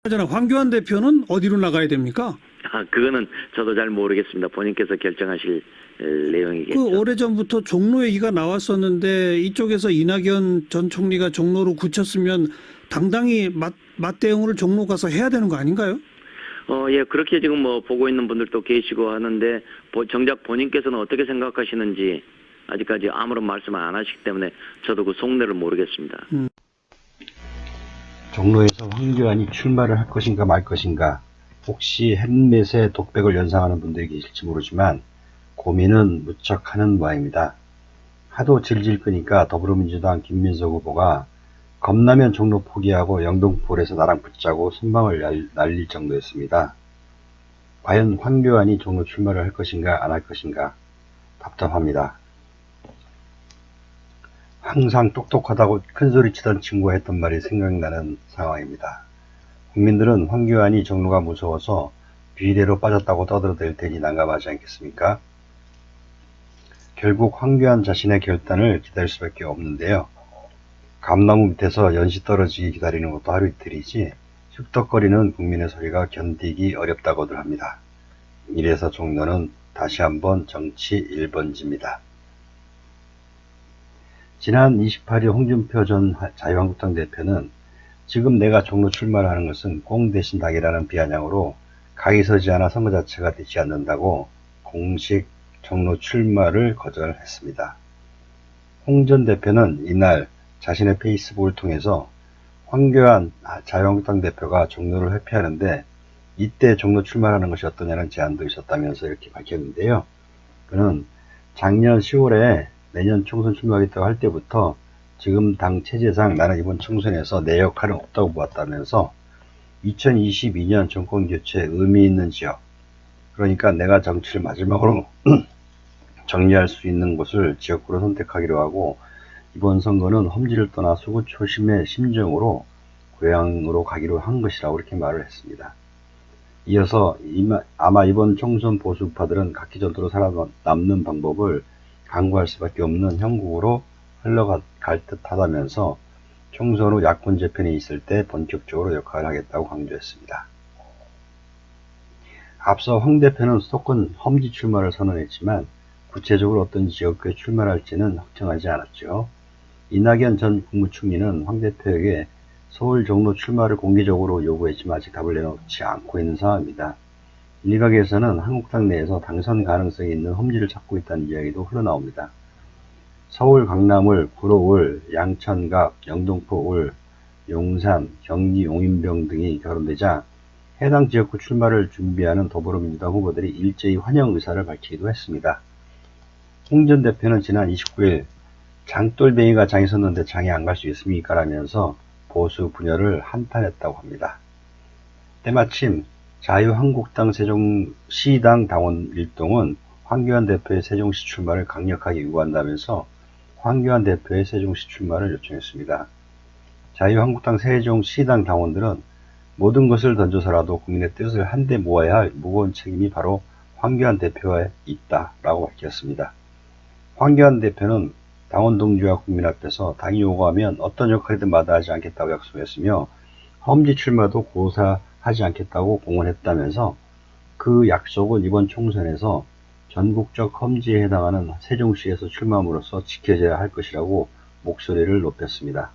그나저나 황교안 대표는 어디로 나가야 됩니까? 그거는 저도 잘 모르겠습니다. 본인께서 결정하실 내용이겠죠. 그 오래전부터 종로 얘기가 나왔었는데 이쪽에서 이낙연 전 총리가 종로로 굳혔으면 당당히 맞대응을 종로 가서 해야 되는 거 아닌가요? 예, 그렇게 지금 뭐 보고 있는 분들도 계시고 하는데 정작 본인께서는 어떻게 생각하시는지 아직까지 아무런 말씀을 안 하시기 때문에 저도 그 속내를 모르겠습니다. 종로에서 황교안이 출마를 할 것인가 말 것인가, 혹시 헬멧에 독백을 연상하는 분들이 계실지 모르지만 고민은 무척 하는 모양입니다. 하도 질질 끄니까 더불어민주당 김민석 후보가 겁나면 종로 포기하고 영등포에서 나랑 붙자고 선방을 날릴 정도였습니다. 과연 황교안이 종로 출마를 할 것인가 안 할 것인가 답답합니다. 항상 똑똑하다고 큰소리치던 친구가 했던 말이 생각나는 상황입니다. 국민들은 황교안이 종로가 무서워서 비대로 빠졌다고 떠들어댈 테니 난감하지 않겠습니까? 결국 황교안 자신의 결단을 기다릴 수밖에 없는데요. 감나무 밑에서 연시 떨어지기 기다리는 것도 하루 이틀이지 쑥덕거리는 국민의 소리가 견디기 어렵다고들 합니다. 이래서 종로는 다시 한번 정치 1번지입니다. 지난 28일 홍준표 전 자유한국당 대표는 지금 내가 종로 출마를 하는 것은 꽁 대신 닭이라는 비아냥으로 각이 서지 않아 선거 자체가 되지 않는다고 공식 종로 출마를 거절했습니다. 홍 전 대표는 이날 자신의 페이스북을 통해서 황교안 자유한국당 대표가 종로를 회피하는데 이때 종로 출마하는 것이 어떠냐는 제안도 있었다면서 이렇게 밝혔는데요. 그는 작년 10월에 내년 총선 출마하겠다고 할 때부터 지금 당 체제상 나는 이번 총선에서 내 역할은 없다고 보았다면서 2022년 정권 교체에 의미 있는 지역, 그러니까 내가 정치를 마지막으로 정리할 수 있는 곳을 지역구로 선택하기로 하고 이번 선거는 험지를 떠나 수구 초심의 심정으로 고향으로 가기로 한 것이라고 이렇게 말을 했습니다. 이어서 아마 이번 총선 보수파들은 각기전도로 살아남는 방법을 강구할 수밖에 없는 형국으로 흘러갈 듯 하다면서 총선 후 야권 재편이 있을 때 본격적으로 역할을 하겠다고 강조했습니다. 앞서 황 대표는 수도권 험지 출마를 선언했지만 구체적으로 어떤 지역구에 출마할지는 확정하지 않았죠. 이낙연 전 국무총리는 황 대표에게 서울 종로 출마를 공개적으로 요구했지만 아직 답을 내놓지 않고 있는 상황입니다. 일각에서는 한국당 내에서 당선 가능성이 있는 험지를 찾고 있다는 이야기도 흘러나옵니다. 서울 강남을, 구로을, 양천각, 영등포을, 용산, 경기 용인병 등이 거론되자 해당 지역구 출마를 준비하는 더불어민주당 후보들이 일제히 환영 의사를 밝히기도 했습니다. 홍 전 대표는 지난 29일 장돌뱅이가 장에 섰는데 장에 안 갈 수 있습니까? 라면서 보수 분열을 한탄했다고 합니다. 때마침 자유한국당 세종시당 당원 일동은 황교안 대표의 세종시 출마를 강력하게 요구한다면서 황교안 대표의 세종시 출마를 요청했습니다. 자유한국당 세종시당 당원들은 모든 것을 던져서라도 국민의 뜻을 한데 모아야 할 무거운 책임이 바로 황교안 대표에 있다라고 밝혔습니다. 황교안 대표는 당원 동지와 국민 앞에서 당이 요구하면 어떤 역할이든 마다하지 않겠다고 약속했으며 험지 출마도 고사하지 않겠다고 공언했다면서 그 약속은 이번 총선에서 전국적 험지에 해당하는 세종시에서 출마함으로써 지켜져야 할 것이라고 목소리를 높였습니다.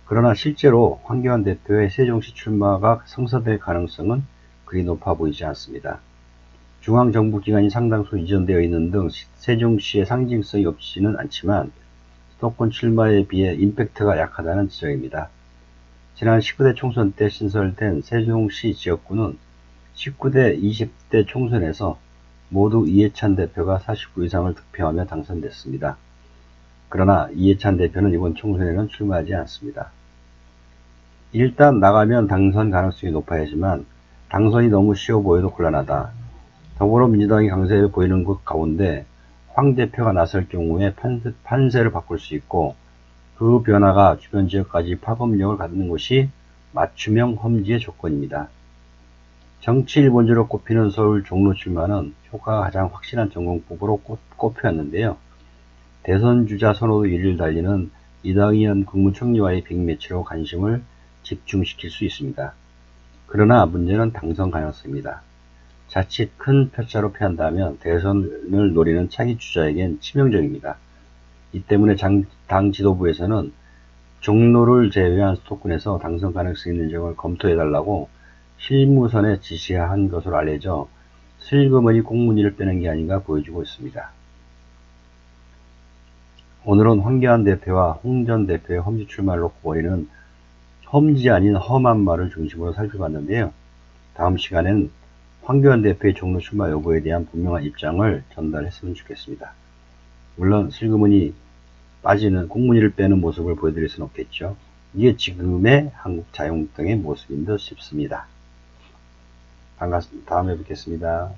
그러나 실제로 황교안 대표의 세종시 출마가 성사될 가능성은 그리 높아 보이지 않습니다. 중앙정부기관이 상당수 이전되어 있는 등 세종시의 상징성이 없지는 않지만 수도권 출마에 비해 임팩트가 약하다는 지적입니다. 지난 19대 총선 때 신설된 세종시 지역구는 19대, 20대 총선에서 모두 이해찬 대표가 49 이상을 득표하며 당선됐습니다. 그러나 이해찬 대표는 이번 총선에는 출마하지 않습니다. 일단 나가면 당선 가능성이 높아야지만 당선이 너무 쉬워 보여도 곤란하다. 더불어민주당이 강세를 보이는 것 가운데 황 대표가 나설 경우에 판세를 바꿀 수 있고 그 변화가 주변 지역까지 파급력을 갖는 것이 맞춤형 험지의 조건입니다. 정치 1번지로 꼽히는 서울 종로 출마는 효과가 가장 확실한 전공법으로 꼽혔는데요. 대선 주자 선호도 1위를 달리는 이낙연 국무총리와의 빅매치로 관심을 집중시킬 수 있습니다. 그러나 문제는 당선 가능성입니다. 자칫 큰 표차로 패한다면 대선을 노리는 차기 주자에겐 치명적입니다. 이 때문에 당 지도부에서는 종로를 제외한 수도권에서 당선 가능성이 있는 지역을 검토해달라고 실무선에 지시한 것으로 알려져 슬그머니 꽁무니를 빼는 게 아닌가 보여주고 있습니다. 오늘은 황교안 대표와 홍 전 대표의 험지 출마를 놓고 벌이는 험지 아닌 험한 말을 중심으로 살펴봤는데요. 다음 시간에는 황교안 대표의 종로 출마 여부에 대한 분명한 입장을 전달했으면 좋겠습니다. 물론 슬그머니 빠지는 꽁무니를 빼는 모습을 보여드릴 수는 없겠죠. 이게 지금의 한국자유한국당의 모습인 듯 싶습니다. 반갑습니다. 다음에 뵙겠습니다.